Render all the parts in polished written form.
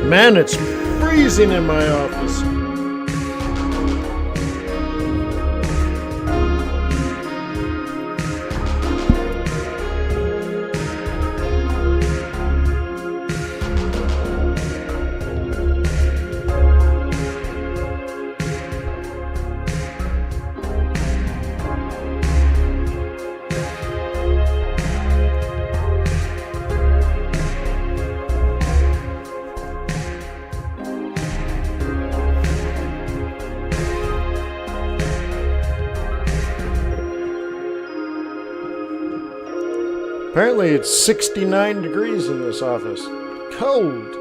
Man, it's freezing in my office. Apparently it's 69 degrees in this office. Cold.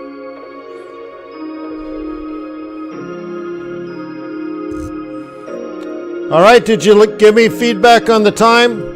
All right, did you give me feedback on the time?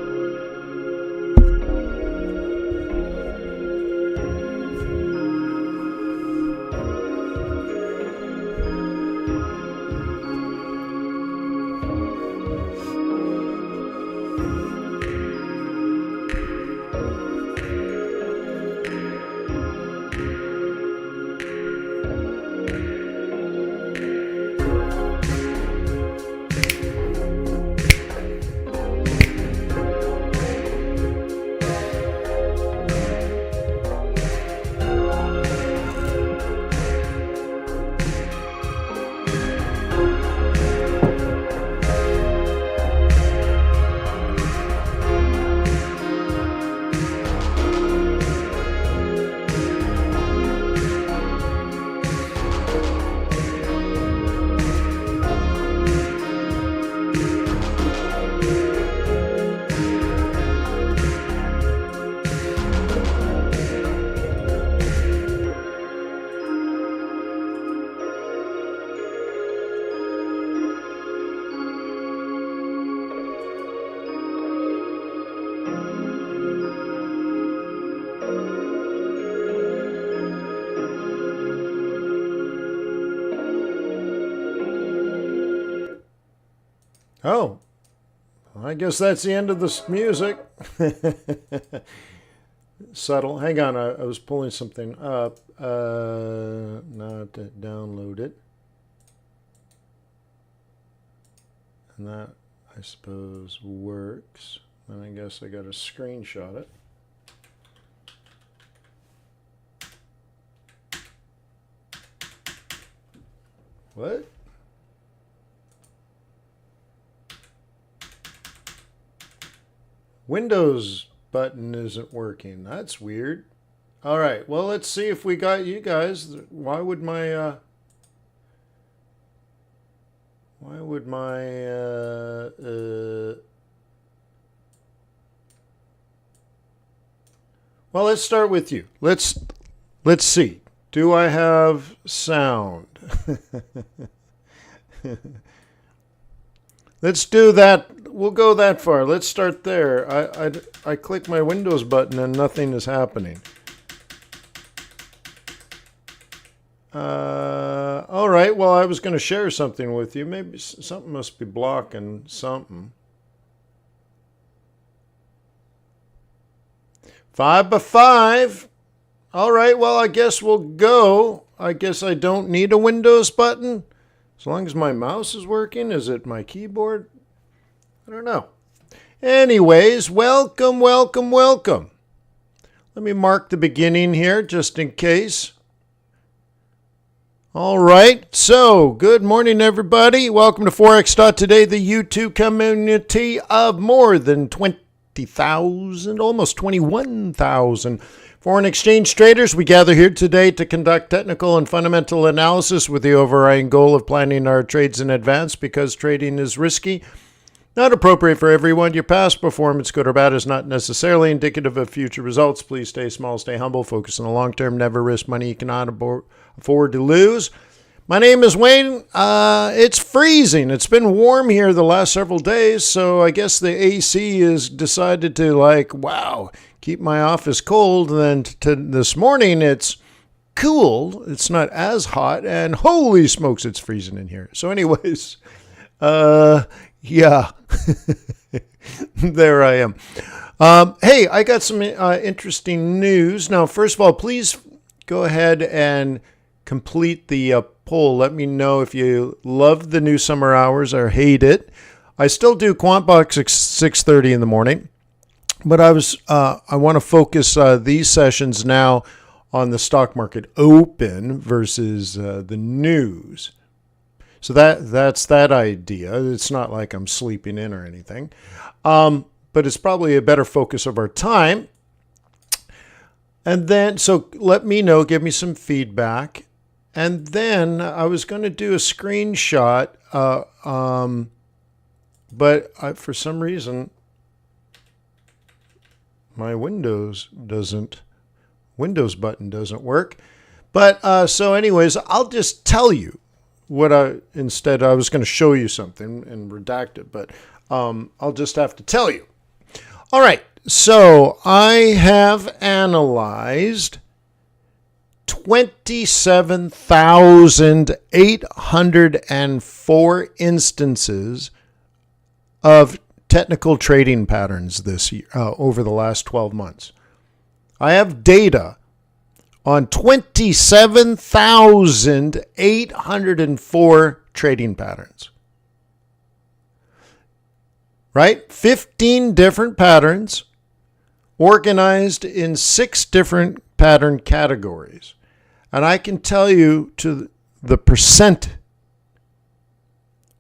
Oh, I guess that's the end of this music. Subtle. Hang on, I was pulling something up. Not to download it. And that, I suppose, works. And I guess I got to screenshot it. What? Windows button isn't working. That's weird. All right. Well, let's see if we got you guys. Why would my well, let's start with you. Let's see. Do I have sound? Let's do that. We'll go that far. Let's start there. I click my Windows button and nothing is happening. All right. Well, I was going to share something with you. Maybe something must be blocking something. 5 by 5. All right. Well, I guess we'll go. I guess I don't need a Windows button. As long as my mouse is working. Is it my keyboard? I don't know. Anyways, welcome, welcome, welcome. Let me mark the beginning here just in case. All right. So, good morning, everybody. Welcome to Forex.Today, the YouTube community of more than 20,000, almost 21,000 foreign exchange traders. We gather here today to conduct technical and fundamental analysis with the overriding goal of planning our trades in advance because trading is risky, not appropriate for everyone. Your past performance, good or bad, is not necessarily indicative of future results. Please stay small, stay humble, focus on the long term, never risk money you cannot afford to lose. My name is Wayne. It's freezing. It's been warm here the last several days, so I guess the AC has decided to keep my office cold. And then this morning it's cool. It's not as hot, and holy smokes, it's freezing in here. So anyways, yeah, there I am. Hey, I got some interesting news. Now, first of all, please go ahead and complete the poll. Let me know if you love the new summer hours or hate it. I still do QuantBox at 6:30 in the morning, but I want to focus these sessions now on the stock market open versus the news. So that's that idea. It's not like I'm sleeping in or anything, but it's probably a better focus of our time. And then, so let me know, give me some feedback. And then I was going to do a screenshot, but for some reason, my Windows button doesn't work. But so anyways, I'll just tell you what I was going to show you something and redact it, but I'll just have to tell you. All right. So I have analyzed 27,804 instances of technical trading patterns this year, over the last 12 months. I have data on 27,804 trading patterns. Right? 15 different patterns organized in 6 different pattern categories. And I can tell you to the percent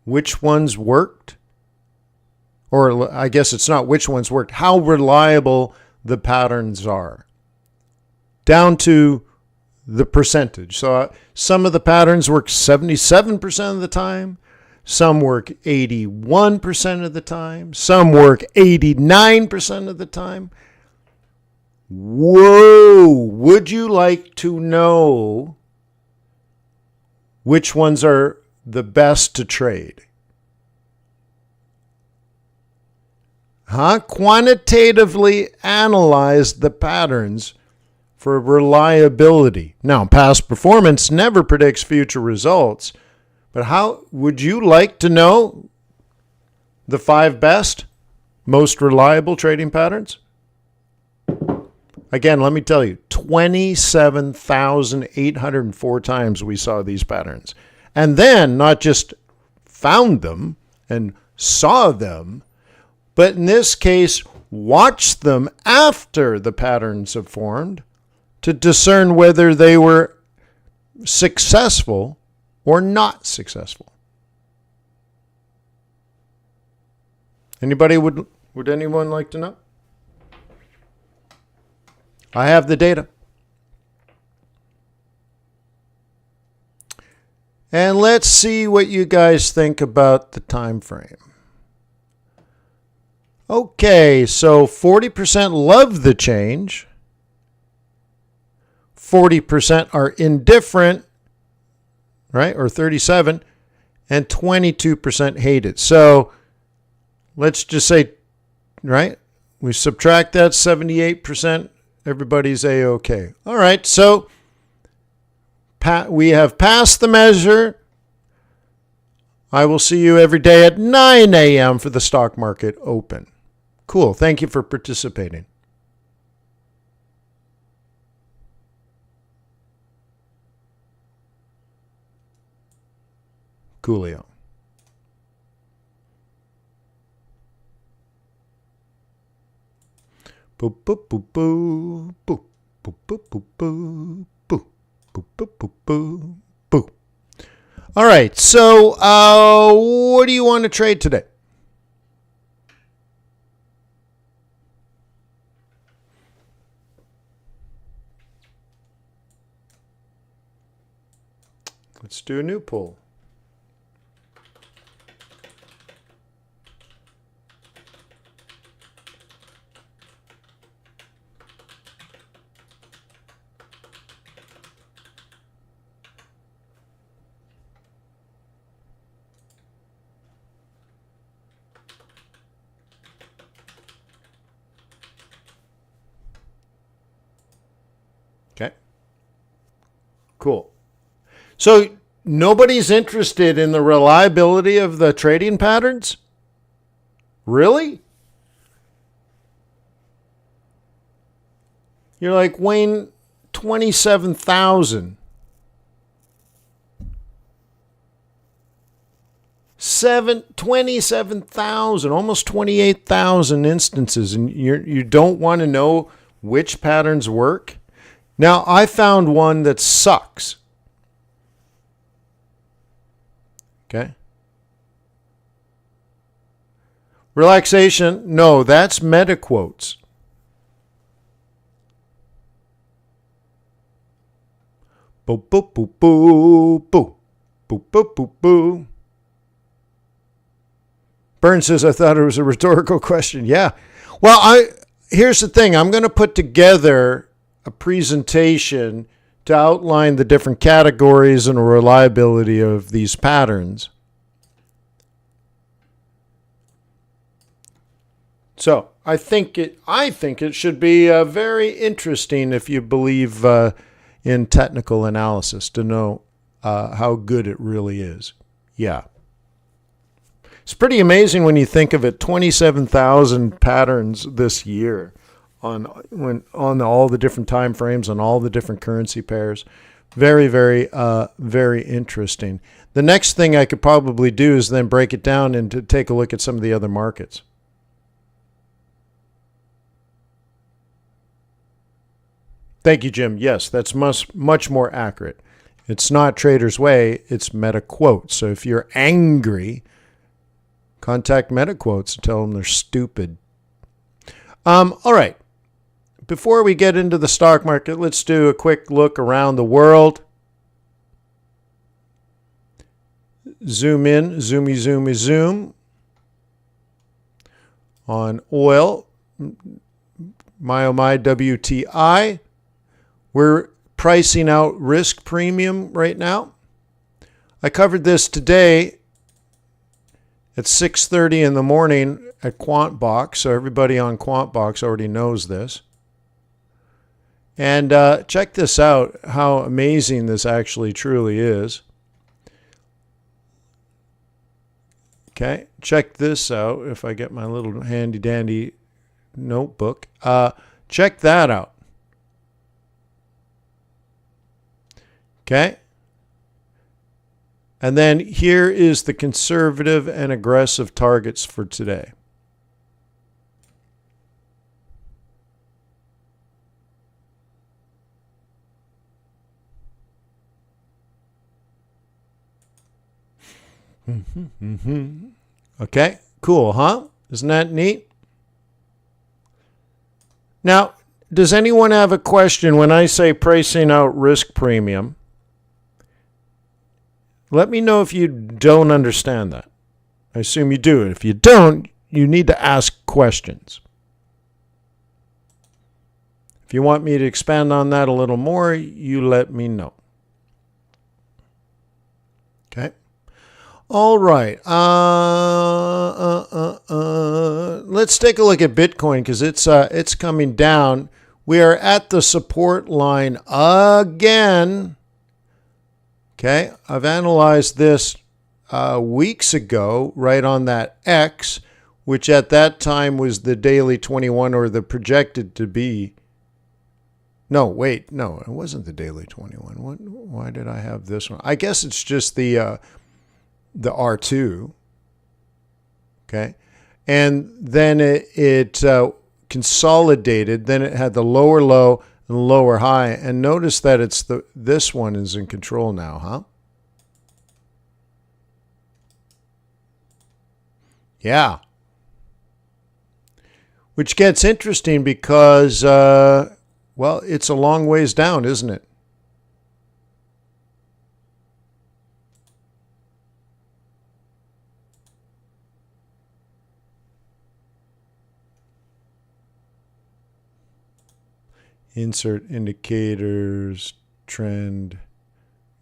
which ones worked, or I guess it's not which ones worked, how reliable the patterns are, down to the percentage. So some of the patterns work 77% of the time, some work 81% of the time, some work 89% of the time. Whoa! Would you like to know which ones are the best to trade? Quantitatively analyze the patterns for reliability. Now, past performance never predicts future results, but how would you like to know the 5 best, most reliable trading patterns? Again, let me tell you, 27,804 times we saw these patterns. And then not just found them and saw them, but in this case, watched them after the patterns have formed to discern whether they were successful or not successful. Would anyone like to know? I have the data. And let's see what you guys think about the time frame. Okay, so 40% love the change. 40% are indifferent, right? Or 37, and 22% hate it. So let's just say, right? We subtract that 78%. Everybody's A-okay. All right, so we have passed the measure. I will see you every day at 9 a.m. for the stock market open. Cool. Thank you for participating. Coolio. Boop, boop, boop, boop, boop, boop, boop, boop, boop, boop, boop, boop, boop, boop, boop. All right, so what do you want to trade today? Let's do a new poll. Okay. Cool. So nobody's interested in the reliability of the trading patterns? Really? You're like, Wayne, 27,000. 27,000, almost 28,000 instances, and you don't want to know which patterns work. Now, I found one that sucks. Okay. Relaxation, no, that's meta quotes. Boo, boo, boo, boo, boo, boo, boo, boo, boo. Burns says, I thought it was a rhetorical question. Yeah. Well, here's the thing. I'm going to put together a presentation to outline the different categories and reliability of these patterns. So I think it should be very interesting if you believe in technical analysis to know how good it really is. Yeah. It's pretty amazing when you think of it, 27,000 patterns this year on all the different time frames, on all the different currency pairs. Very, very, very interesting. The next thing I could probably do is then break it down and to take a look at some of the other markets. Thank you, Jim. Yes, that's much more accurate. It's not Trader's Way, it's meta quotes. So if you're angry, contact meta quotes and tell them they're stupid. All right. Before we get into the stock market, let's do a quick look around the world. Zoom in, zoomy, zoomy, zoom. On oil, my WTI. We're pricing out risk premium right now. I covered this today at 6:30 in the morning at QuantBox, so everybody on QuantBox already knows this. And check this out, how amazing this actually truly is. Okay, check this out if I get my little handy-dandy notebook. Check that out. Okay. And then here is the conservative and aggressive targets for today. Okay, cool, huh? Isn't that neat? Now, does anyone have a question when I say pricing out risk premium? Let me know if you don't understand that. I assume you do. If you don't, you need to ask questions. If you want me to expand on that a little more, you let me know. Okay. All right. Let's take a look at Bitcoin because it's coming down. We are at the support line again. Okay, I've analyzed this weeks ago, right on that X, which at that time was the daily 21 or the projected to be. No, wait, no, it wasn't the daily 21. Why did I have this one? I guess it's just the R2. Okay, and then it consolidated. Then it had the lower low and lower high, and notice that it's this one is in control now, huh? Yeah. Which gets interesting because, well, it's a long ways down, isn't it? Insert indicators, trend,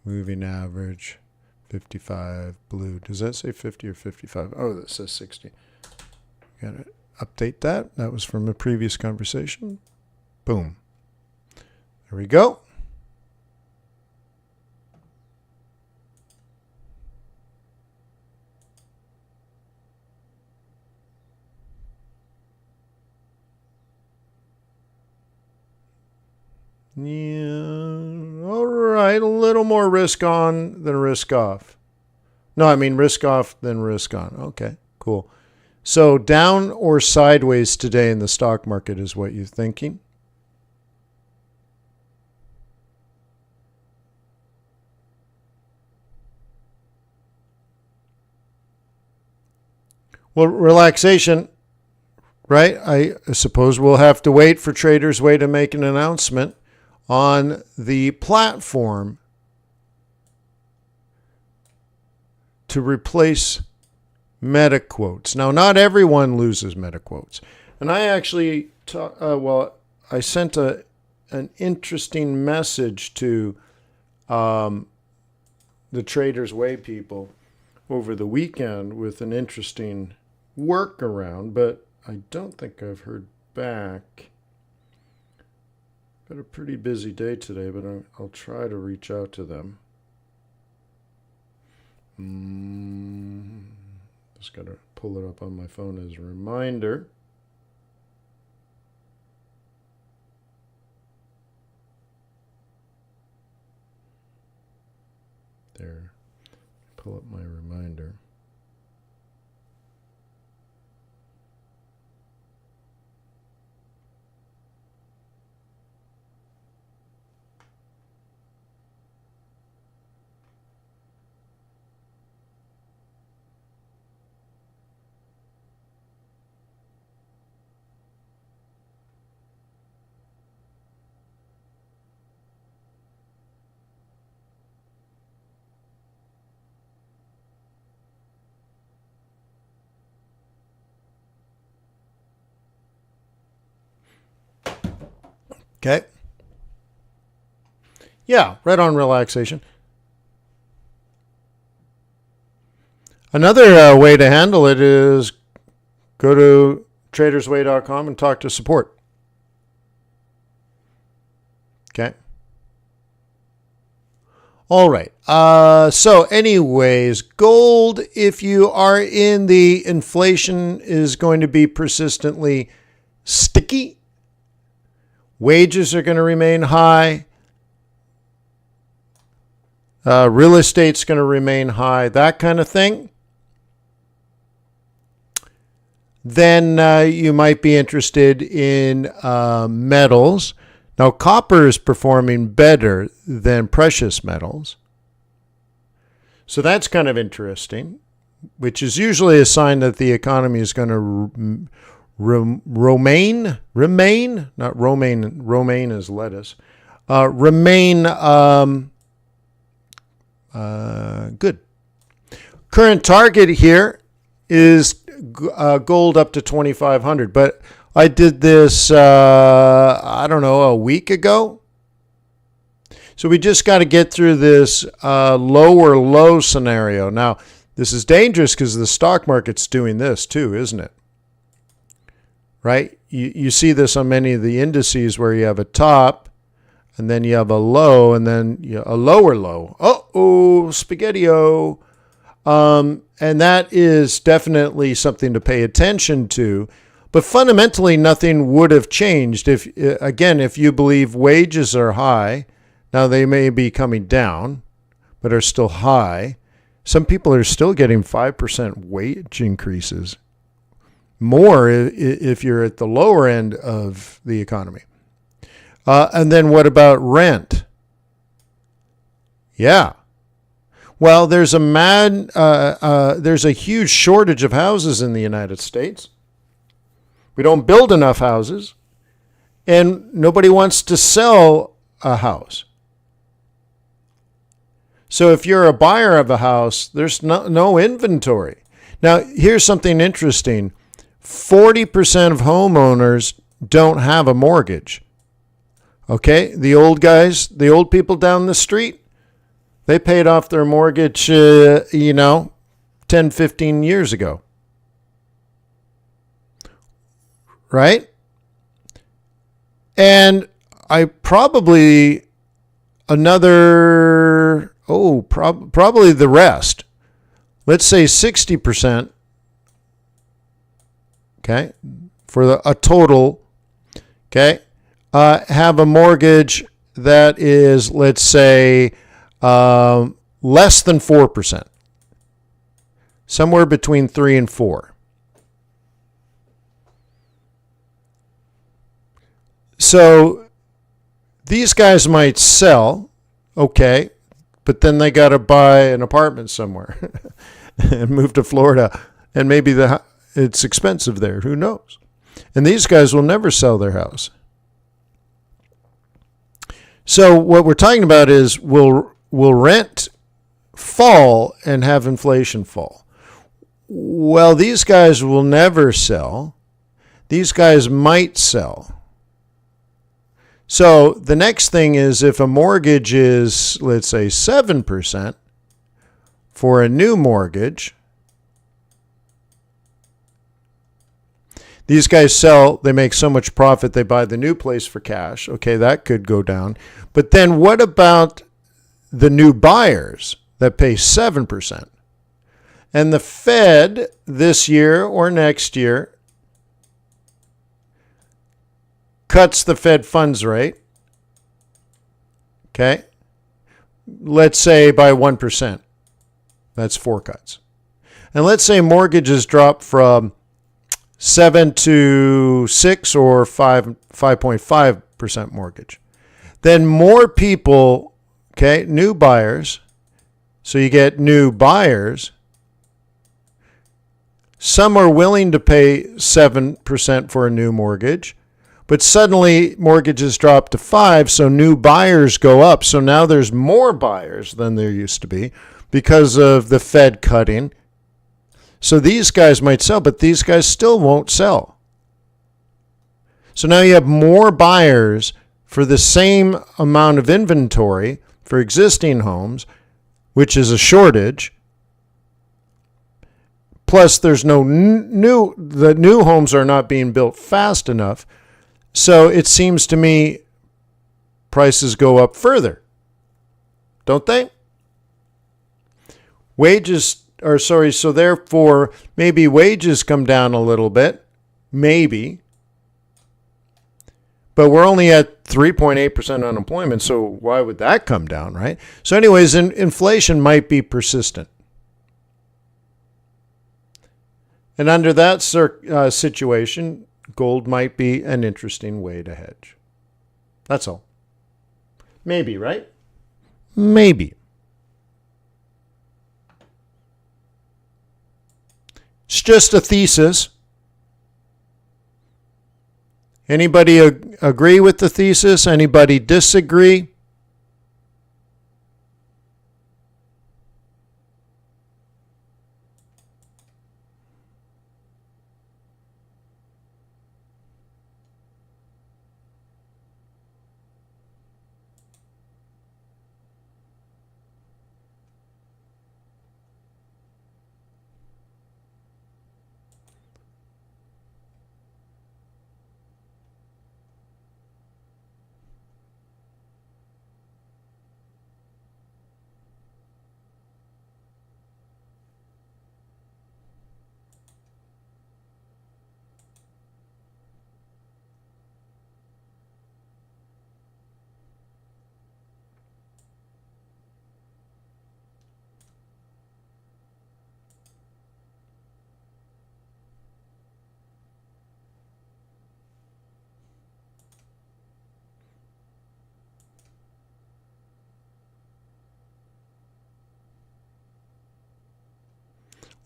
moving average, 55, blue. Does that say 50 or 55? Oh, that says 60. Got to update that. That was from a previous conversation. Boom. There we go. Yeah, all right, a little more risk on than risk off. No, I mean risk off, then risk on. Okay, cool. So down or sideways today in the stock market is what you're thinking? Well, relaxation, right? I suppose we'll have to wait for Traders Way to make an announcement on the platform to replace meta quotes. Now, not everyone loses meta quotes. And I actually, I sent an interesting message to the Traders Way people over the weekend with an interesting workaround, but I don't think I've heard back. Got a pretty busy day today, but I'll try to reach out to them. Just got to pull it up on my phone as a reminder. There. Pull up my reminder. Okay. Yeah, right on relaxation. Another way to handle it is go to tradersway.com and talk to support. Okay. All right. So anyways, gold, if you are in the inflation is going to be persistently sticky. Wages are going to remain high. Real estate's going to remain high, that kind of thing. Then you might be interested in metals. Now, copper is performing better than precious metals. So that's kind of interesting, which is usually a sign that the economy is going to remain, not romaine is lettuce, remain good. Current target here is gold up to 2,500, but I did this, I don't know, a week ago. So we just got to get through this lower low scenario. Now, this is dangerous because the stock market's doing this too, isn't it? Right? You see this on many of the indices where you have a top and then you have a low and then a lower low. Uh-oh, spaghetti-o. And that is definitely something to pay attention to. But fundamentally, nothing would have changed if you believe wages are high. Now, they may be coming down, but are still high. Some people are still getting 5% wage increases. More if you're at the lower end of the economy. And then what about rent? Yeah. Well, there's a huge shortage of houses in the United States. We don't build enough houses, and nobody wants to sell a house. So if you're a buyer of a house, there's no inventory. Now, here's something interesting. 40% of homeowners don't have a mortgage. Okay, the old guys, the old people down the street, they paid off their mortgage, 10, 15 years ago. Right? And probably the rest. Let's say 60%. Okay, for a total, okay, have a mortgage that is, let's say, less than 4%. somewhere between 3 and 4. So these guys might sell, okay, but then they got to buy an apartment somewhere and move to Florida, and maybe it's expensive there. Who knows? And these guys will never sell their house. So what we're talking about is will rent fall and have inflation fall? Well, these guys will never sell. These guys might sell. So the next thing is if a mortgage is, let's say, 7% for a new mortgage, these guys sell, they make so much profit, they buy the new place for cash. Okay, that could go down. But then what about the new buyers that pay 7%? And the Fed this year or next year cuts the Fed funds rate, okay, let's say by 1%. That's 4 cuts. And let's say mortgages drop from 7 to 6 or 5.5% mortgage. Then more people, okay, new buyers, so you get new buyers. Some are willing to pay 7% for a new mortgage. But suddenly mortgages drop to 5, so new buyers go up. So now there's more buyers than there used to be because of the Fed cutting. So these guys might sell, but these guys still won't sell. So now you have more buyers for the same amount of inventory for existing homes, which is a shortage. Plus there's the new homes are not being built fast enough. So it seems to me prices go up further, don't they? So therefore maybe wages come down a little bit, maybe. But we're only at 3.8% unemployment, so why would that come down, right? So anyways, inflation might be persistent. And under that situation, gold might be an interesting way to hedge. That's all. Maybe, right? Maybe. It's just a thesis. Anybody agree with the thesis? Anybody disagree?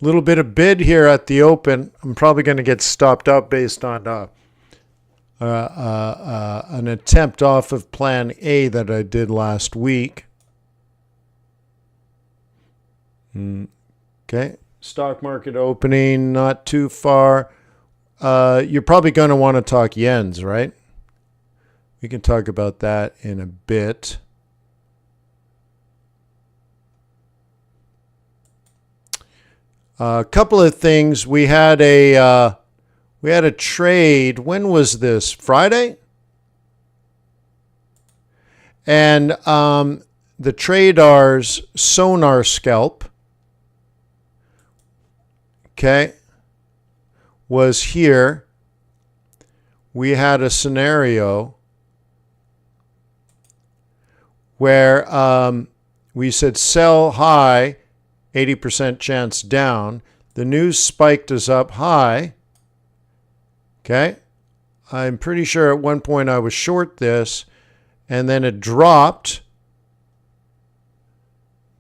Little bit of bid here at the open. I'm probably going to get stopped up based on an attempt off of plan A that I did last week. Okay. Stock market opening, not too far. You're probably going to want to talk yens, right? We can talk about that in a bit. A couple of things. We had a trade. When was this? Friday? And the TRADARS sonar scalp, okay, was here. We had a scenario where we said sell high, 80% chance down. The news spiked us up high. Okay. I'm pretty sure at one point I was short this, and then it dropped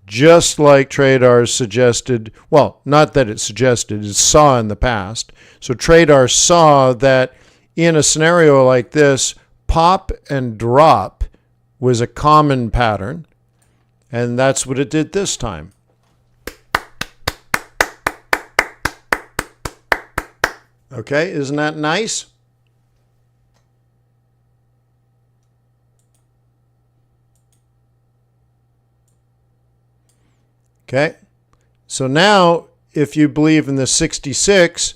just like TRADARS suggested. Well, not that it suggested, it saw in the past. So TRADARS saw that in a scenario like this, pop and drop was a common pattern, and that's what it did this time. Okay, isn't that nice? Okay, so now if you believe in the 66,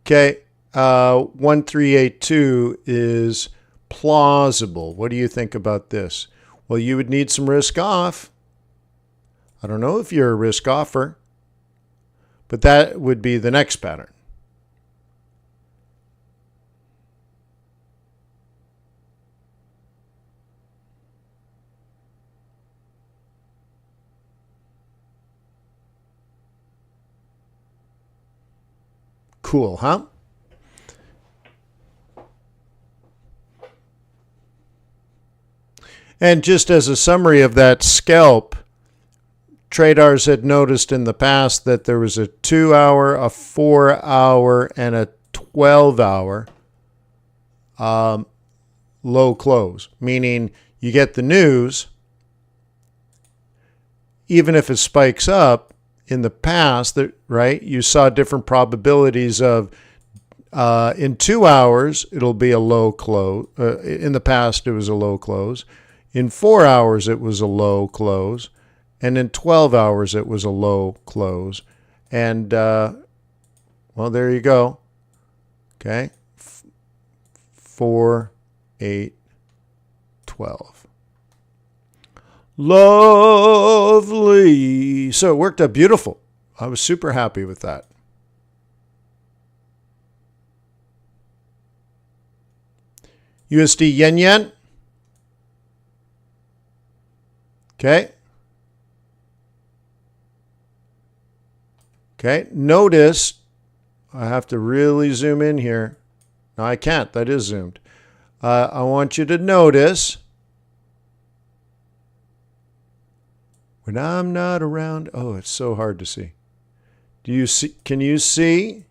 okay, 1382 is plausible. What do you think about this? Well, you would need some risk off. I don't know if you're a risk offer, but that would be the next pattern. Cool, huh? And just as a summary of that scalp, TRADARS had noticed in the past that there was a 2-hour, a 4-hour, and a 12-hour low close, meaning you get the news, even if it spikes up, in the past, right, you saw different probabilities of in 2 hours, it'll be a low close. In the past, it was a low close. In 4 hours, it was a low close. And in 12 hours, it was a low close. And, well, there you go. Okay. 4, 8, 12. Lovely. So it worked out beautiful. I was super happy with that. USD yen yen. Okay. Okay. Notice I have to really zoom in here. No, I can't. That is zoomed. I want you to notice when I'm not around. Oh, it's so hard to see. Do you see? Can you see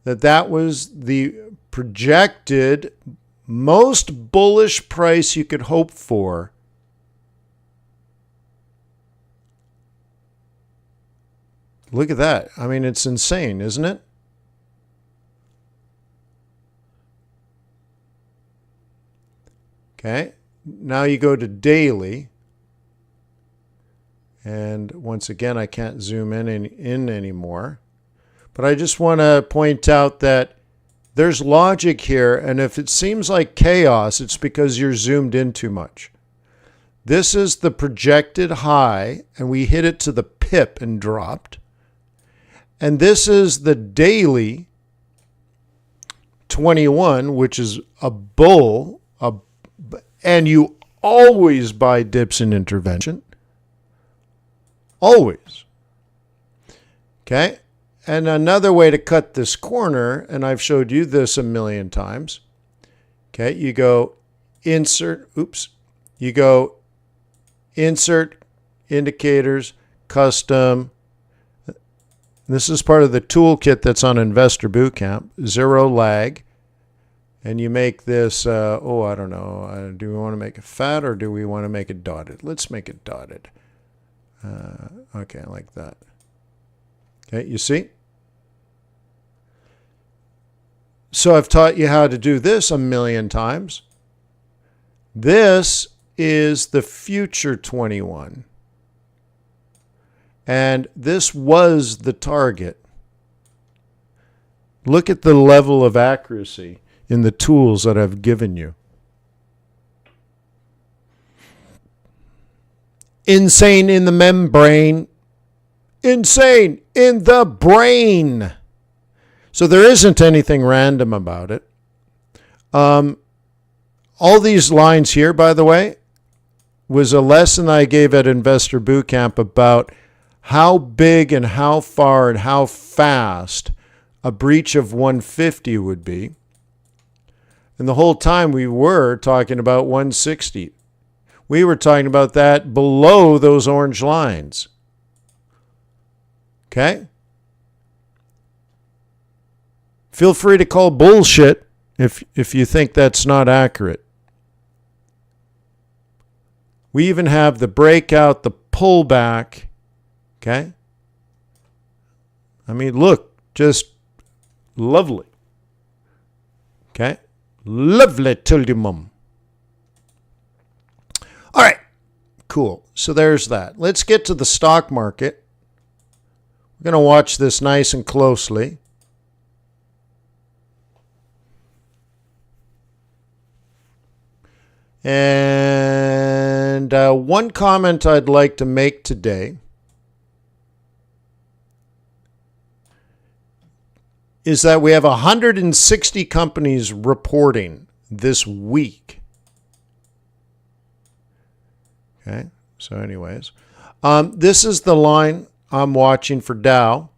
that that was the projected most bullish price you could hope for? Look at that. I mean, it's insane, isn't it? Okay. Now you go to daily. And once again, I can't zoom in anymore. But I just want to point out that there's logic here. And if it seems like chaos, it's because you're zoomed in too much. This is the projected high, and we hit it to the pip and dropped. And this is the daily 21, which is a bull, and you always buy dips in intervention. Always. Okay. And another way to cut this corner, and I've showed you this a million times. Okay. You go insert, you go insert indicators, custom. This is part of the toolkit that's on Investor Bootcamp, zero lag. And you make this, I don't know. Do we want to make it fat or do we want to make it dotted? Let's make it dotted. Okay, like that. Okay, you see? So I've taught you how to do this a million times. This is the future 21. And this was the target. Look at the level of accuracy in the tools that I've given you. Insane in the membrane. Insane in the brain. So there isn't anything random about it. All these lines here, by the way, was a lesson I gave at Investor Bootcamp about how big and how far and how fast a breach of 150 would be. And the whole time we were talking about 160. We were talking about that below those orange lines. Okay? Feel free to call bullshit if you think that's not accurate. We even have the breakout, the pullback. Okay? I mean, look, just lovely. Okay? Lovely till your mum. All right, cool. So there's that. Let's get to the stock market. We're going to watch this nice and closely. And one comment I'd like to make today is that we have 160 companies reporting this week. Okay, so anyways, this is the line I'm watching for Dow.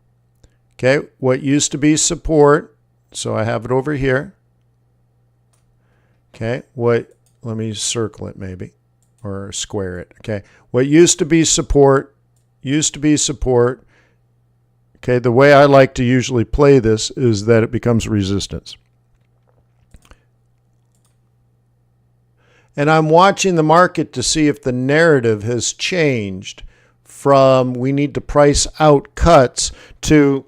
Okay, what used to be support, so I have it over here. Okay, let me circle it maybe, or square it. Okay, what used to be support. Okay, the way I like to usually play this is that it becomes resistance. And I'm watching the market to see if the narrative has changed from we need to price out cuts to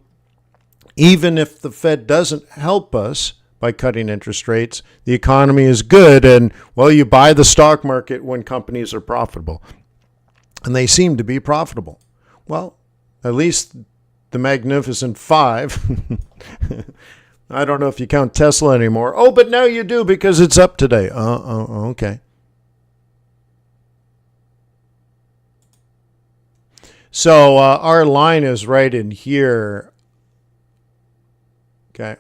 even if the Fed doesn't help us by cutting interest rates, the economy is good, and, well, you buy the stock market when companies are profitable. And they seem to be profitable. Well, at least the Magnificent Five. I don't know if you count Tesla anymore. Oh, but now you do because it's up today. Okay. So our line is right in here. Okay.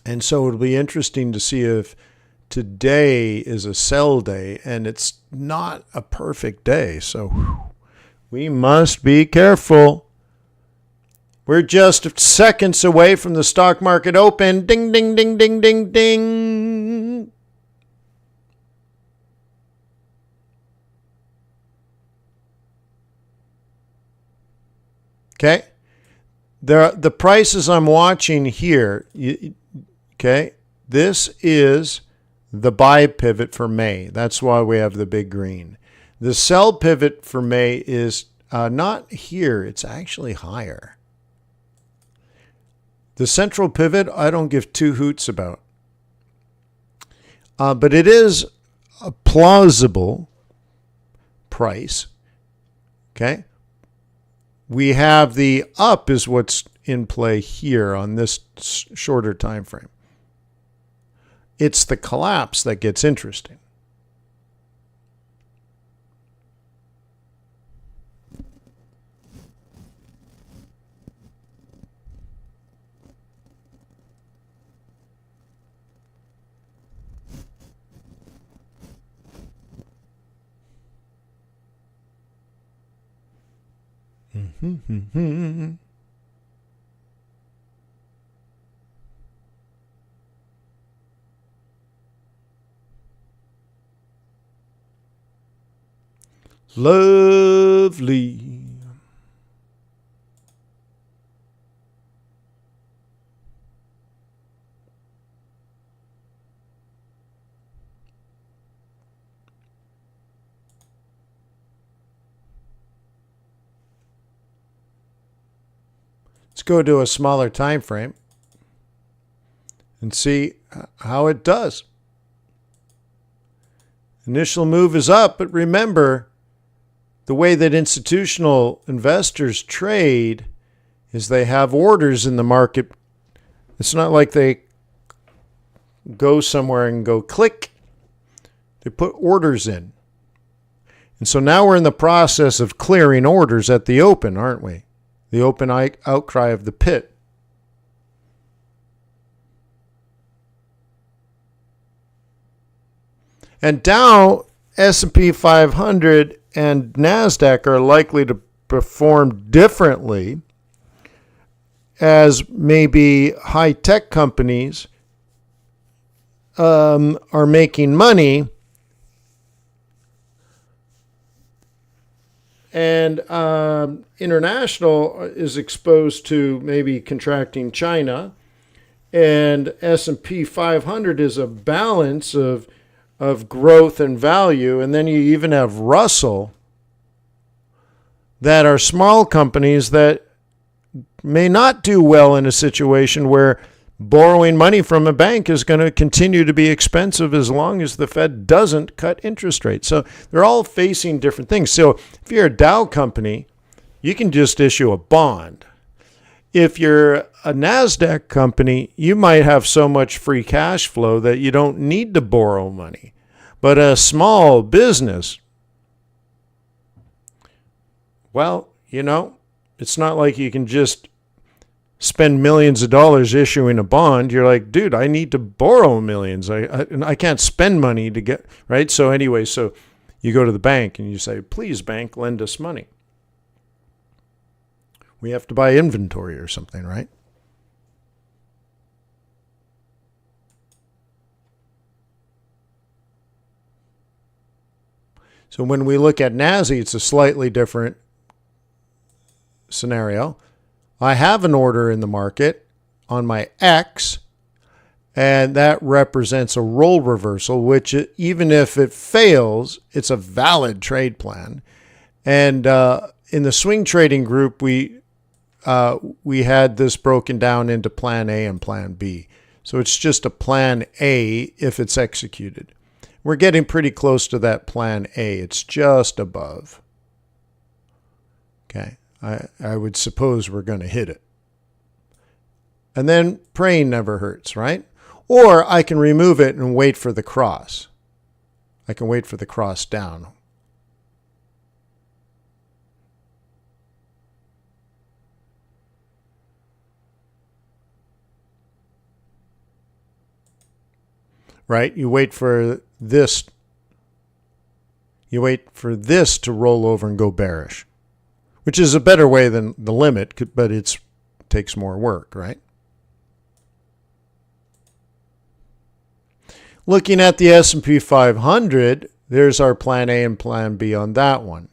And so it'll be interesting to see if today is a sell day, and it's not a perfect day. So we must be careful. We're just seconds away from the stock market open. Ding, ding, ding, ding, ding, ding. Okay. The prices I'm watching here, okay, this is the buy pivot for May. That's why we have the big green. The sell pivot for May is not here. It's actually higher. The central pivot, I don't give two hoots about. But it is a plausible price. Okay. We have the up is what's in play here on this shorter time frame. It's the collapse that gets interesting. Lovely. Let's go to a smaller time frame and see how it does. Initial move is up, but remember, the way that institutional investors trade is they have orders in the market. It's not like they go somewhere and go click. They put orders in. And so now we're in the process of clearing orders at the open, aren't we? The open outcry of the pit. And Dow, S&P 500, and NASDAQ are likely to perform differently as maybe high-tech companies are making money and international is exposed to maybe contracting China, and S&P 500 is a balance of growth and value, and then you even have Russell that are small companies that may not do well in a situation where borrowing money from a bank is going to continue to be expensive as long as the Fed doesn't cut interest rates. So they're all facing different things. So if you're a Dow company, you can just issue a bond. If you're a NASDAQ company, you might have so much free cash flow that you don't need to borrow money. But a small business, well, it's not like you can just spend millions of dollars issuing a bond. You're like, dude, I need to borrow millions. I can't spend money to get, right? So anyway, so you go to the bank and you say, please, bank, lend us money. We have to buy inventory or something, right? So when we look at NASI, it's a slightly different scenario. I have an order in the market on my X, and that represents a role reversal, which even if it fails, it's a valid trade plan. And in the swing trading group, we had this broken down into plan A and plan B. So it's just a plan A if it's executed. We're getting pretty close to that plan A. It's just above. Okay. I would suppose we're going to hit it. And then praying never hurts, right? Or I can remove it and wait for the cross. I can wait for the cross down. Right? You wait for this. You wait for this to roll over and go bearish, which is a better way than the limit, but it takes more work, right? Looking at the S&P 500, there's our plan A and plan B on that one.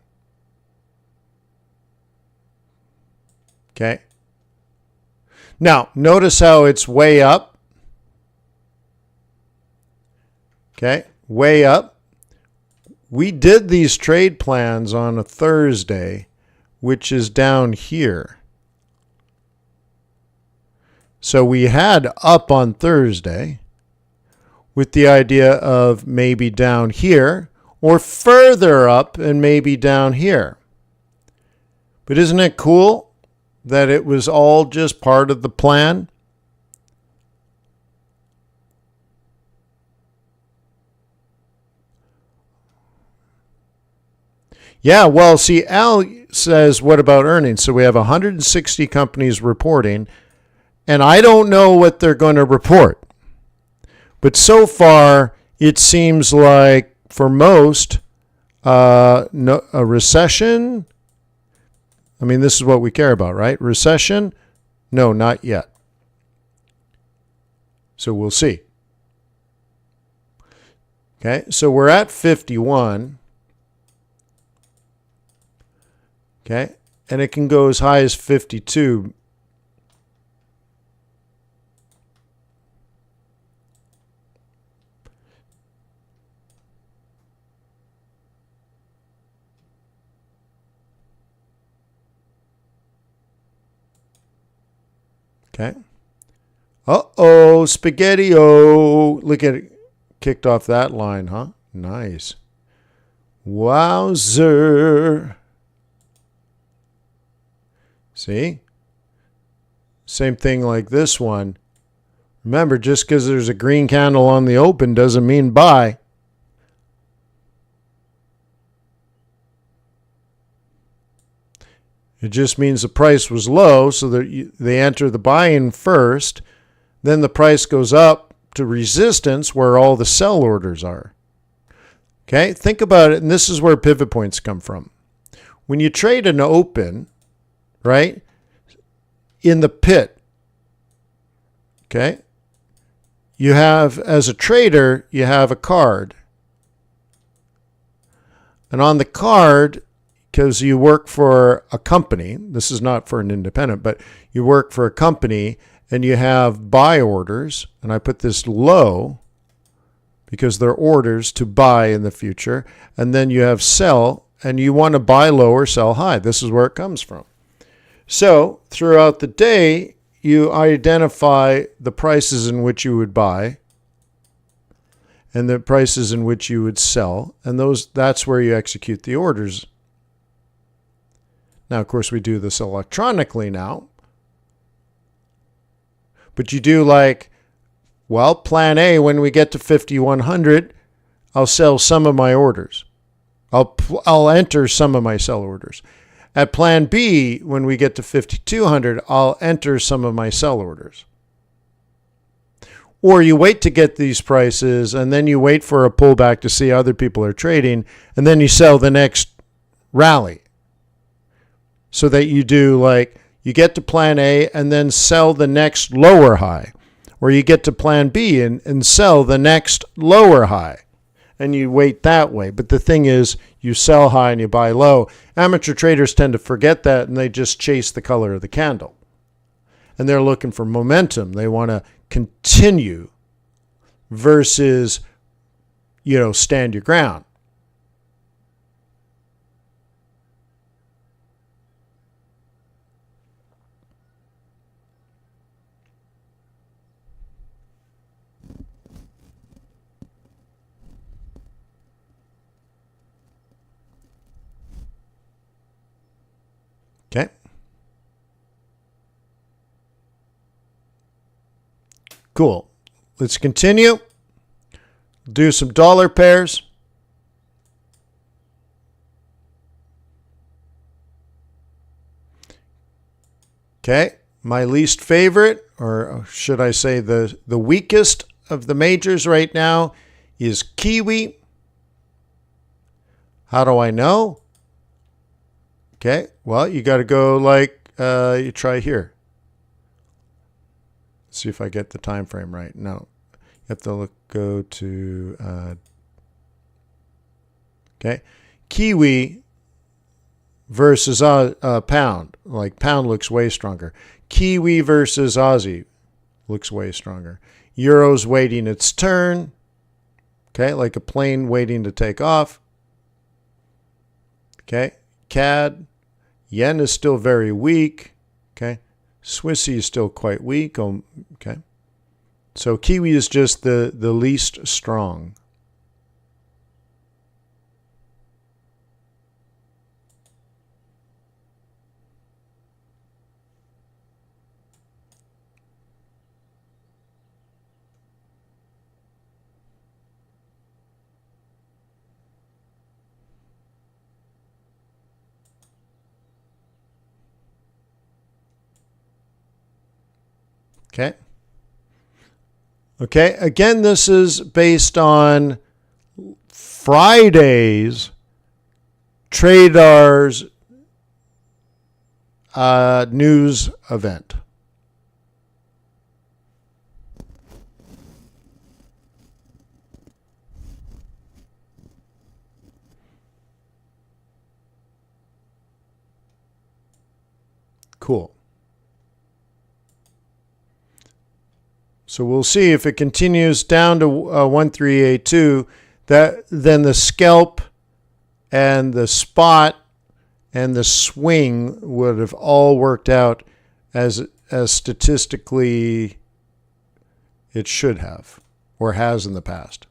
Okay. Now, notice how it's way up. Okay, way up. We did these trade plans on a Thursday, which is down here. So we had up on Thursday with the idea of maybe down here or further up and maybe down here. But isn't it cool that it was all just part of the plan? Yeah, well, see, Al says, what about earnings? So we have 160 companies reporting, and I don't know what they're going to report. But so far, it seems like for most, a recession. I mean, this is what we care about, right? Recession? No, not yet. So we'll see. Okay, so we're at 51. Okay, and it can go as high as 52. Okay. Uh-oh, spaghetti-o. Look at it. Kicked off that line, huh? Nice. Wowzer. See? Same thing like this one. Remember, just because there's a green candle on the open doesn't mean buy. It just means the price was low, so that they enter the buy-in first. Then the price goes up to resistance where all the sell orders are. Okay, think about it, and this is where pivot points come from. when you trade an open, right, in the pit, okay, you have, as a trader, you have a card. And on the card, because you work for a company, this is not for an independent, but you work for a company and you have buy orders, and I put this low because they're orders to buy in the future, and then you have sell, and you want to buy low or sell high. This is where it comes from. So throughout the day, you identify the prices in which you would buy and the prices in which you would sell, and that's where you execute the orders. Now, of course, we do this electronically now, but you do like, well, plan A, when we get to 5,100, I'll sell some of my orders. I'll enter some of my sell orders. At plan B, when we get to 5,200, I'll enter some of my sell orders. Or you wait to get these prices, and then you wait for a pullback to see other people are trading, and then you sell the next rally. So that you do like, you get to plan A and then sell the next lower high. Or you get to plan B and sell the next lower high. And you wait that way. But the thing is, you sell high and you buy low. Amateur traders tend to forget that, and they just chase the color of the candle. And they're looking for momentum. They want to continue versus, stand your ground. Okay. Cool. Let's continue. Do some dollar pairs. Okay. My least favorite, or should I say the weakest of the majors right now, is Kiwi. How do I know? Okay, well, you got to go like, you try here. See if I get the time frame right. No, you have to go to, okay, Kiwi versus pound. Like pound looks way stronger. Kiwi versus Aussie looks way stronger. Euro's waiting its turn. Okay, like a plane waiting to take off. Okay, CAD. Yen is still very weak. Okay. Swissy is still quite weak. Okay. So Kiwi is just the least strong. Okay. Okay. Again, this is based on Friday's TRADARS news event. Cool. So we'll see if it continues down to 1382, then the scalp and the spot and the swing would have all worked out as statistically it should have or has in the past.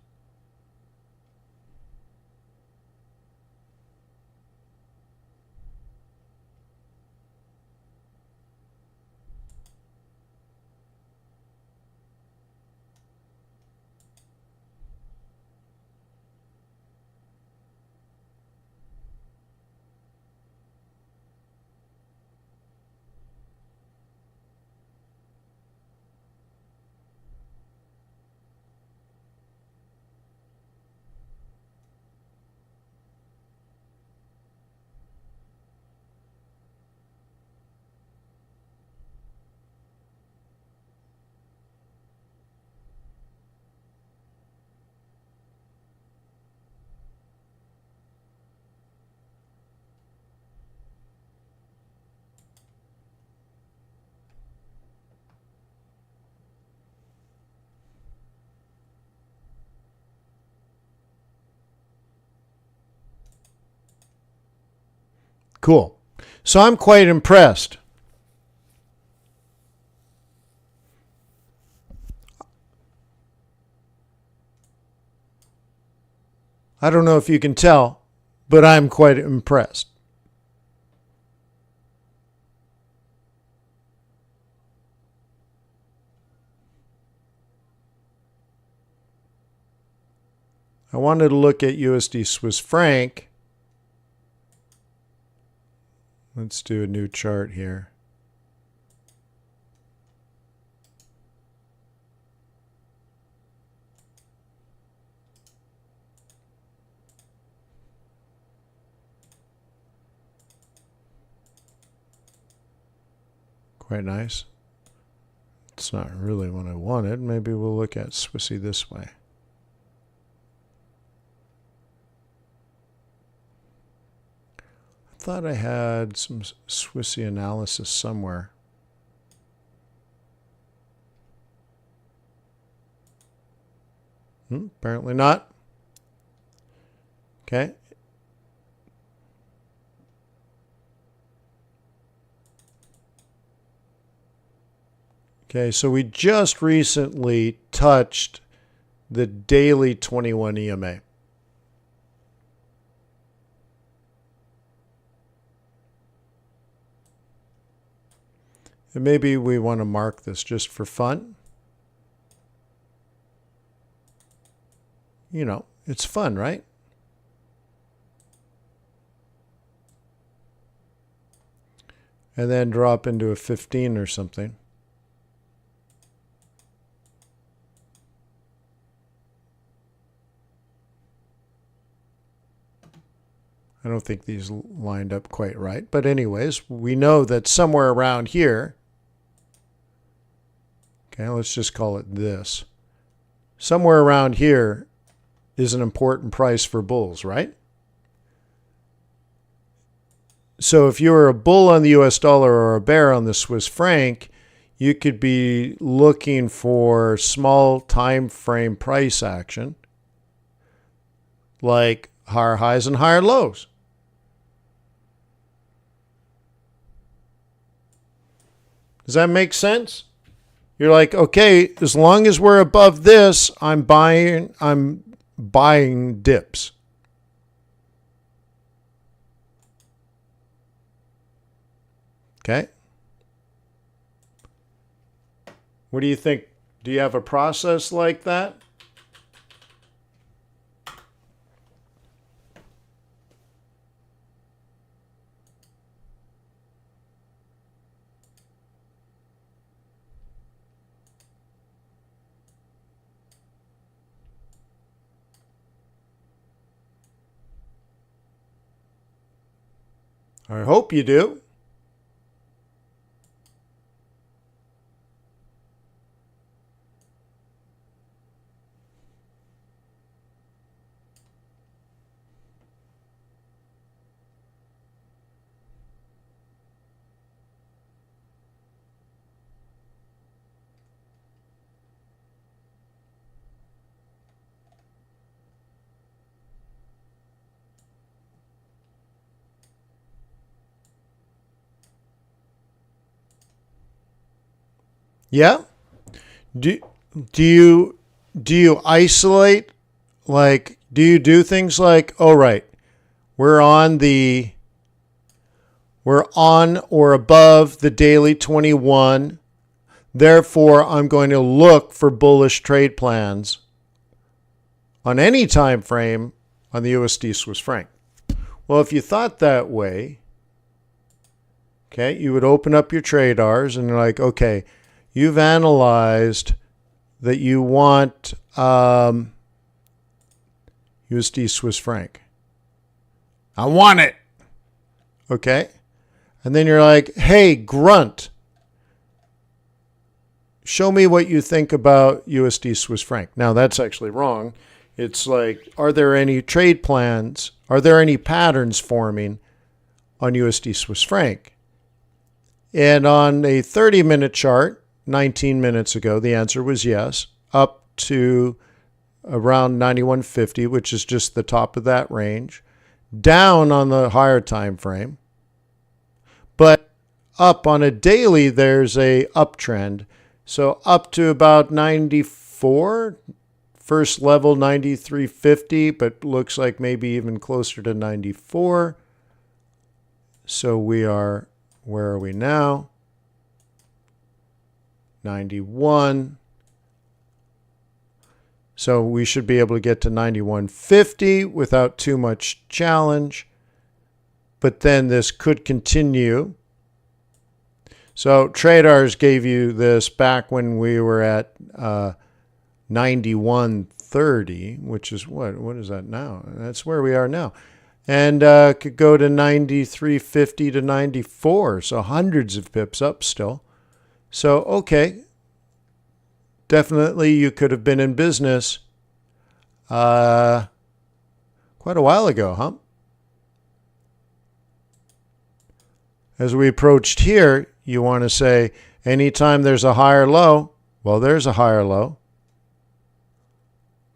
Cool. So I'm quite impressed. I don't know if you can tell, but I'm quite impressed. I wanted to look at USD Swiss franc. Let's do a new chart here. Quite nice. It's not really what I wanted. Maybe we'll look at Swissy this way. I thought I had some Swissy analysis somewhere. Apparently not. Okay. Okay, so we just recently touched the daily 21 EMA. And maybe we want to mark this just for fun. You know, it's fun, right? And then drop into a 15 or something. I don't think these lined up quite right. But anyways, we know that somewhere around here, okay, let's just call it this. Somewhere around here is an important price for bulls, right? So if you were a bull on the US dollar or a bear on the Swiss franc, you could be looking for small time frame price action, like higher highs and higher lows. Does that make sense? You're like, okay, as long as we're above this, I'm buying dips. Okay. What do you think? Do you have a process like that? I hope you do. Yeah? Do you isolate, like, do you do things like, oh right, we're on or above the daily 21, therefore I'm going to look for bullish trade plans on any time frame on the USD Swiss franc? Well, if you thought that way, okay, you would open up your TRADARS and you're like, okay, you've analyzed that you want USD Swiss franc. I want it. Okay. And then you're like, hey, Grunt, show me what you think about USD Swiss franc. Now, that's actually wrong. It's like, are there any trade plans? Are there any patterns forming on USD Swiss franc? And on a 30-minute chart, 19 minutes ago, the answer was yes, up to around 91.50, which is just the top of that range, down on the higher time frame, but up on a daily, there's a uptrend. So up to about 94, first level 93.50, but looks like maybe even closer to 94. So we are, where are we now? 91. So we should be able to get to 91.50 without too much challenge. But then this could continue. So TRADARS gave you this back when we were at 91.30, which is what is that now? That's where we are now. And could go to 93.50 to 94. So hundreds of pips up still. So, okay. Definitely you could have been in business quite a while ago, huh? As we approached here, you want to say, anytime there's a higher low, well, there's a higher low.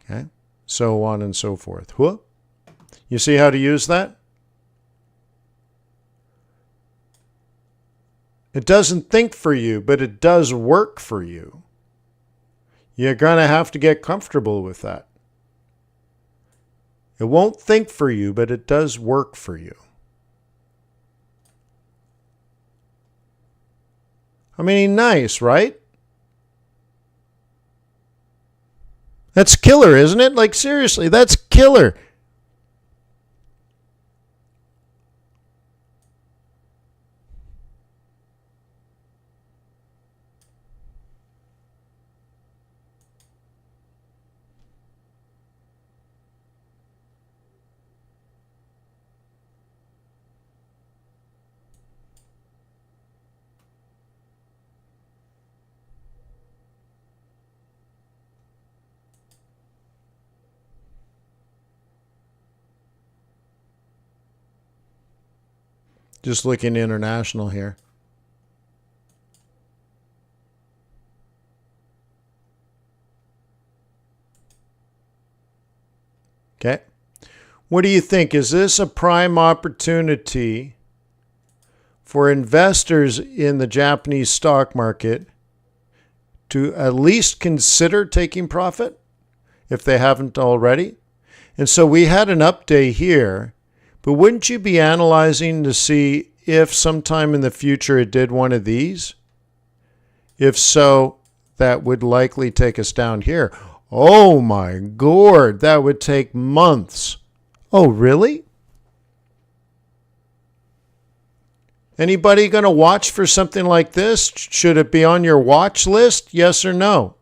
Okay, so on and so forth. You see how to use that? It doesn't think for you, but it does work for you. You're going to have to get comfortable with that. It won't think for you, but it does work for you. I mean, nice, right? That's killer, isn't it? Like, seriously, that's killer. Just looking international here. Okay. What do you think? Is this a prime opportunity for investors in the Japanese stock market to at least consider taking profit if they haven't already? And so we had an update here, but wouldn't you be analyzing to see if sometime in the future it did one of these? If so, that would likely take us down here. Oh my God, that would take months. Oh, really? Anybody going to watch for something like this? Should it be on your watch list? Yes or no?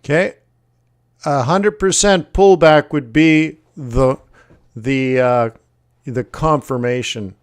Okay, 100% pullback would be the confirmation.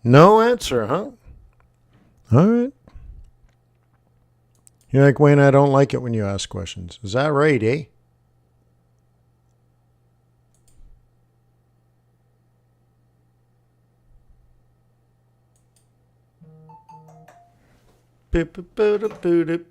No answer, huh? All right. You're like, Wayne, I don't like it when you ask questions. Is that right, eh? Boop, boop, boop, boop, boop.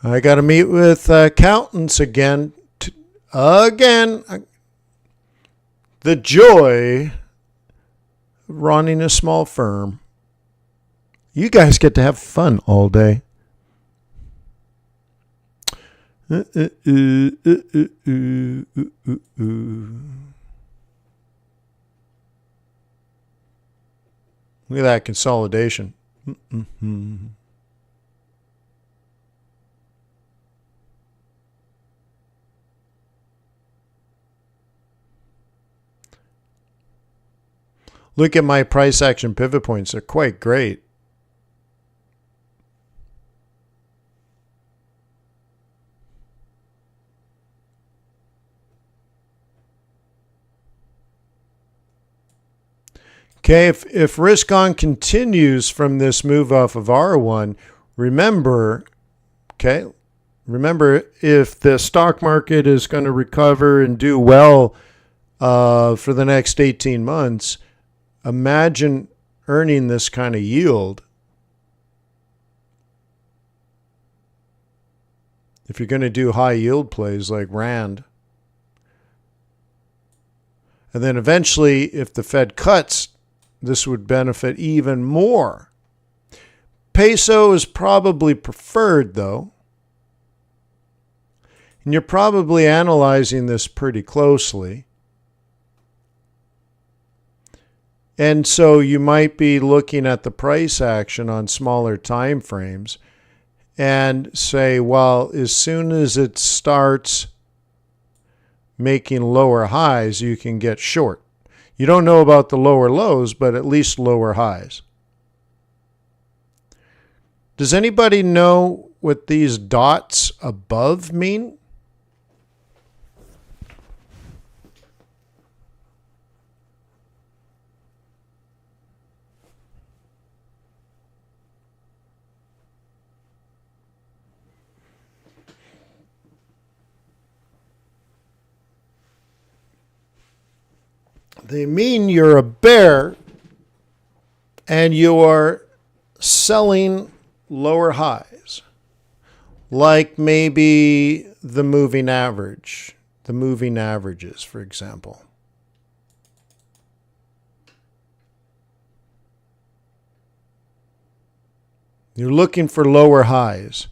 I got to meet with accountants again. Again. The joy of running a small firm. You guys get to have fun all day. Look at that consolidation. Look at my price action pivot points. They're quite great. Okay, if risk on continues from this move off of R1, remember if the stock market is going to recover and do well for the next 18 months, imagine earning this kind of yield. If you're going to do high yield plays like Rand. And then eventually, if the Fed cuts, this would benefit even more. Peso is probably preferred, though. And you're probably analyzing this pretty closely. And so you might be looking at the price action on smaller time frames and say, well, as soon as it starts making lower highs, you can get short. You don't know about the lower lows, but at least lower highs. Does anybody know what these dots above mean? They mean you're a bear and you are selling lower highs, like maybe the moving average, the moving averages, for example. You're looking for lower highs.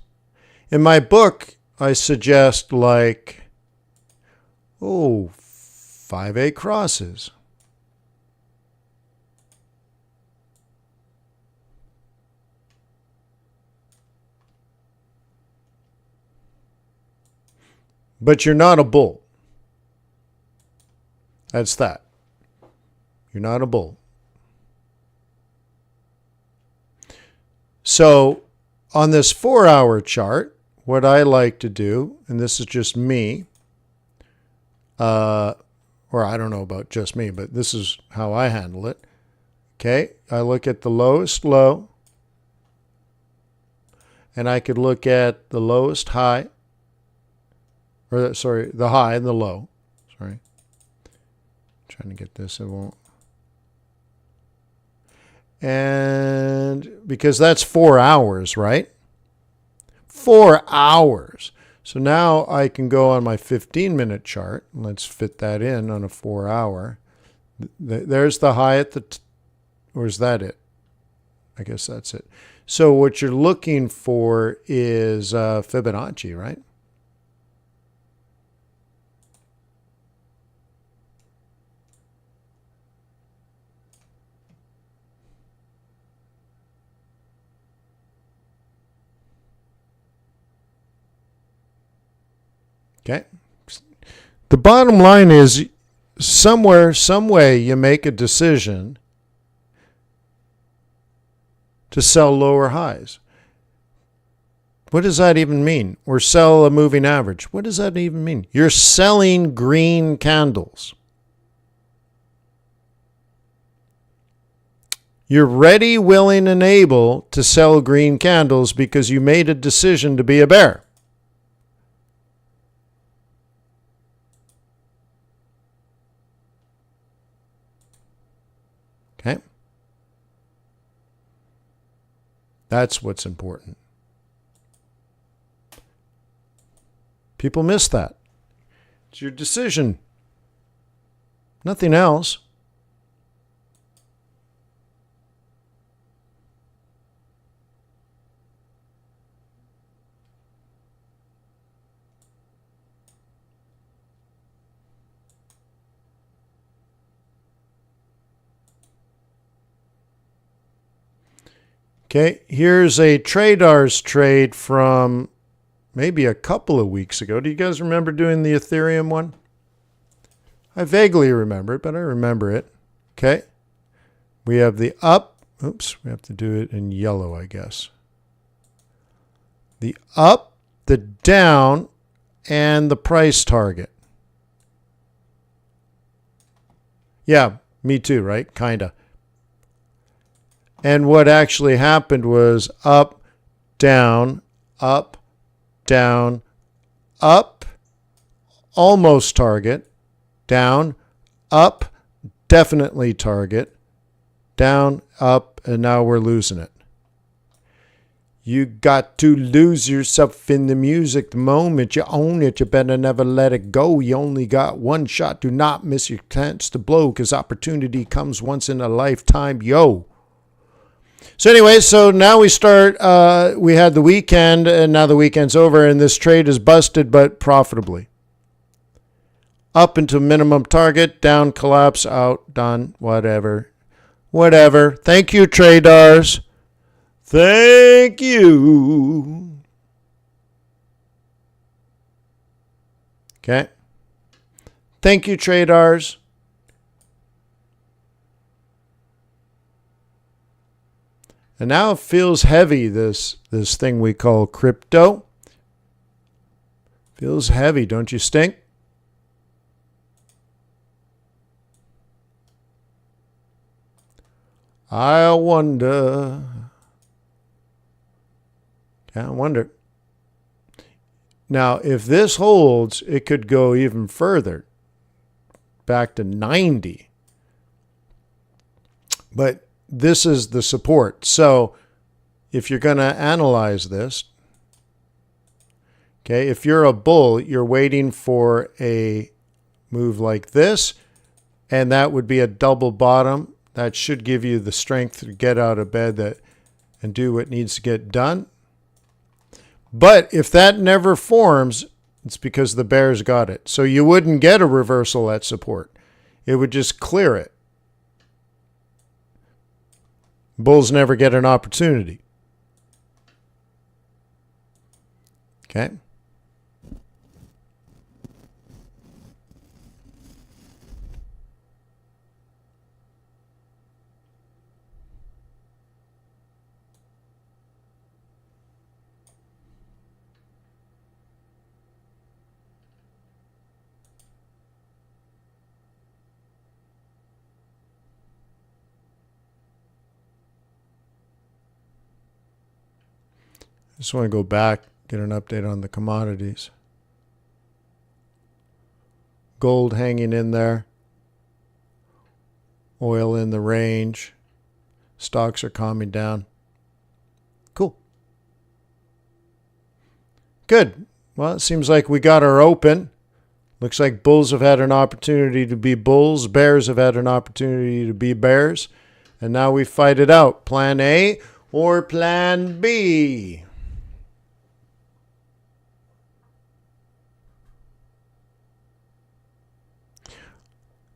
In my book, I suggest 5A crosses. But you're not a bull. That's that. You're not a bull. So on this 4-hour chart, what I like to do, and this is just me, or I don't know about just me, but this is how I handle it. Okay, I look at the lowest low, and I could look at the lowest high, or sorry, the high and the low. Sorry. Trying to get this, it won't. And because that's 4 hours, right? 4 hours. So now I can go on my 15-minute chart. Let's fit that in on a 4-hour. There's the high at the, or is that it? I guess that's it. So what you're looking for is Fibonacci, right? Okay. The bottom line is somewhere, some way you make a decision to sell lower highs. What does that even mean? Or sell a moving average. What does that even mean? You're selling green candles. You're ready, willing, and able to sell green candles because you made a decision to be a bear. Okay? That's what's important. People miss that. It's your decision. Nothing else. Okay, here's a TRADARS trade from maybe a couple of weeks ago. Do you guys remember doing the Ethereum one? I vaguely remember it, but I remember it. Okay. We have the up. Oops, we have to do it in yellow, I guess. The up, the down, and the price target. Yeah, me too, right? Kinda. And what actually happened was up, down, up, down, up, almost target, down, up, definitely target, down, up, and now we're losing it. You got to lose yourself in the music the moment you own it. You better never let it go. You only got one shot. Do not miss your chance to blow because opportunity comes once in a lifetime. Yo. So anyway, so now we start, we had the weekend, and now the weekend's over, and this trade is busted, but profitably. Up into minimum target, down, collapse, out, done, whatever. Whatever. Thank you, TRADARS. Thank you. Okay. Thank you, TRADARS. And now it feels heavy, this thing we call crypto. Feels heavy, don't you stink? I wonder. I wonder. Now, if this holds, it could go even further, back to 90. But this is the support. So if you're going to analyze this, okay, if you're a bull, you're waiting for a move like this, and that would be a double bottom. That should give you the strength to get out of bed and do what needs to get done. But if that never forms, it's because the bears got it. So you wouldn't get a reversal at support. It would just clear it. Bulls never get an opportunity. Okay. Just want to go back, get an update on the commodities. Gold hanging in there. Oil in the range. Stocks are calming down. Cool. Good. Well, it seems like we got our open. Looks like bulls have had an opportunity to be bulls. Bears have had an opportunity to be bears. And now we fight it out. Plan A or Plan B.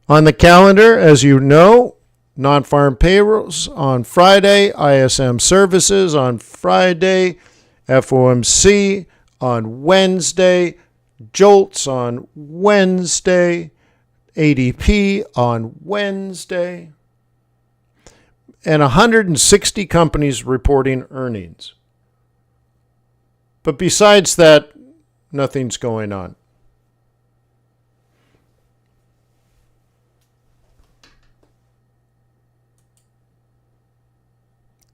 On the calendar, as you know, non-farm payrolls on Friday, ISM services on Friday, FOMC on Wednesday, JOLTS on Wednesday, ADP on Wednesday. and 160 companies reporting earnings. But besides that, nothing's going on.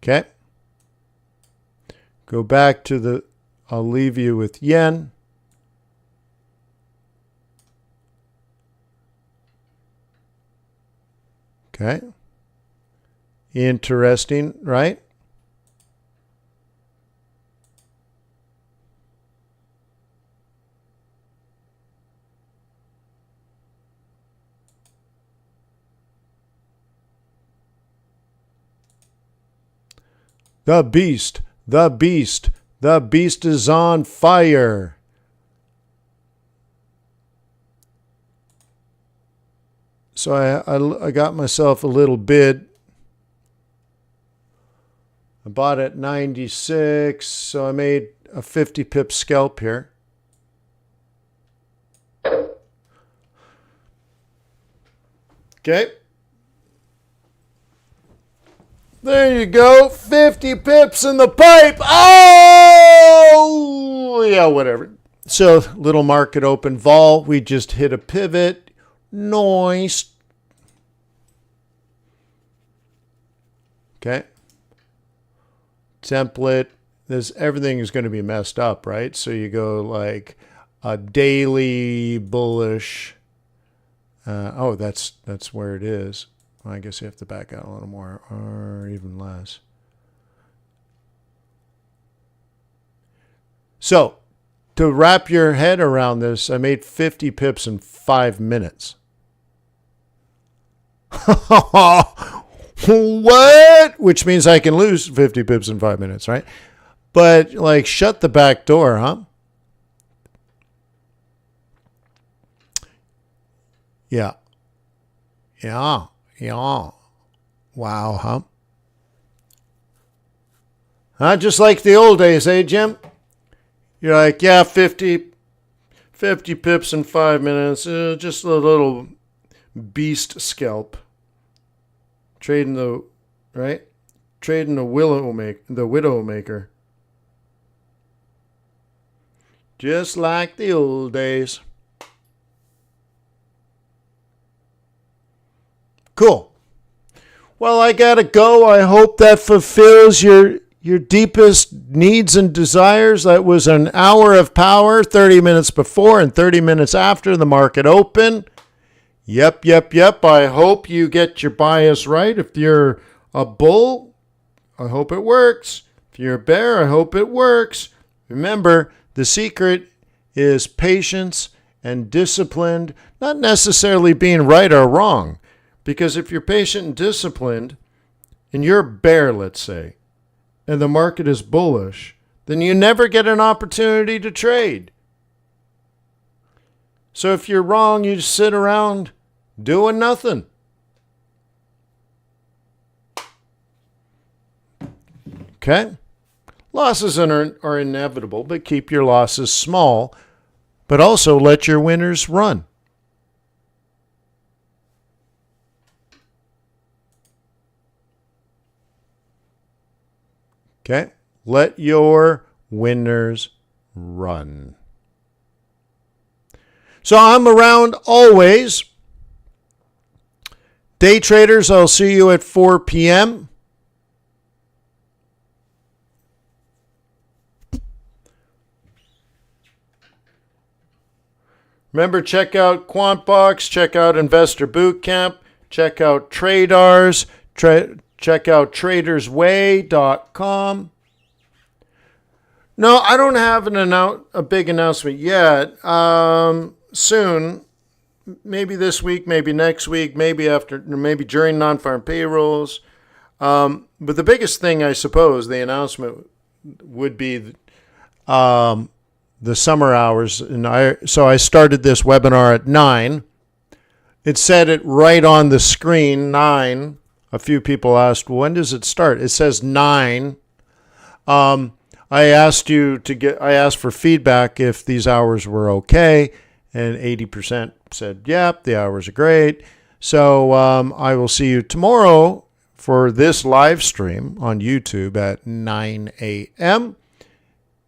Okay. Go back to the, I'll leave you with yen. Okay. Interesting, right? The beast, the beast, the beast is on fire. So I got myself a little bid. I bought at 96, so I made a 50 pip scalp here. Okay. There you go. 50 pips in the pipe. Oh! Yeah, whatever. So, little market open vol. We just hit a pivot. Nice. Okay. Template. Everything is going to be messed up, right? So you go like a daily bullish. Oh, that's where it is. Well, I guess you have to back out a little more or even less. So to wrap your head around this, I made 50 pips in 5 minutes. What? Which means I can lose 50 pips in 5 minutes, right? But like, shut the back door, huh? Yeah. Yeah. Yeah. Wow, huh? Just like the old days, eh, Jim? You're like, yeah, 50 pips in 5 minutes. Just a little beast scalp. Trading the, right? Trading the widowmaker. Just like the old days. Cool. Well, I gotta go. I hope that fulfills your deepest needs and desires. That was an hour of power, 30 minutes before and 30 minutes after the market open. Yep. I hope you get your bias right. If you're a bull, I hope it works. If you're a bear, I hope it works. Remember, the secret is patience and disciplined, not necessarily being right or wrong. Because if you're patient and disciplined, and you're a bear, let's say, and the market is bullish, then you never get an opportunity to trade. So if you're wrong, you just sit around doing nothing. Okay? Losses are inevitable, but keep your losses small, but also let your winners run. Okay? Let your winners run. So I'm around always. Day traders, I'll see you at 4 p.m. Remember, check out QuantBox, check out Investor Bootcamp, check out TRADARS, check out tradersway.com. No, I don't have a big announcement yet. Soon, maybe this week, maybe next week, maybe during non-farm payrolls. But the biggest thing, I suppose, the announcement would be the summer hours. So I started this webinar at 9. It said it right on the screen, 9. A few people asked, when does it start? It says 9. I asked for feedback if these hours were okay, and 80% said, yep, the hours are great. So I will see you tomorrow for this live stream on YouTube at 9 a.m.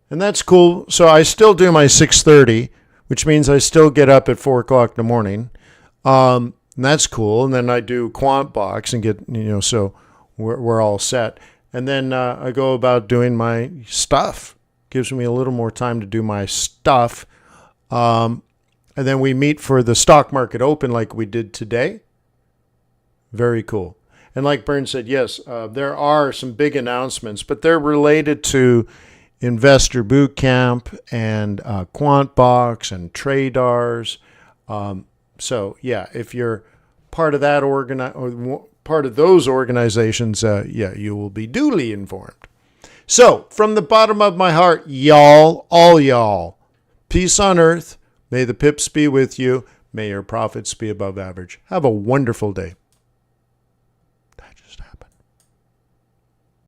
And that's cool. So I still do my 6:30, which means I still get up at 4 o'clock in the morning. And that's cool. And then I do Quant Box and get, so we're all set. And then I go about doing my stuff. Gives me a little more time to do my stuff. And then we meet for the stock market open like we did today. Very cool. And like Bern said, yes, there are some big announcements, but they're related to Investor Bootcamp and Quant Box and TRADARS. So yeah, if you're part of that or part of those organizations, you will be duly informed. So from the bottom of my heart, y'all, all y'all, peace on earth. May the pips be with you. May your profits be above average. Have a wonderful day.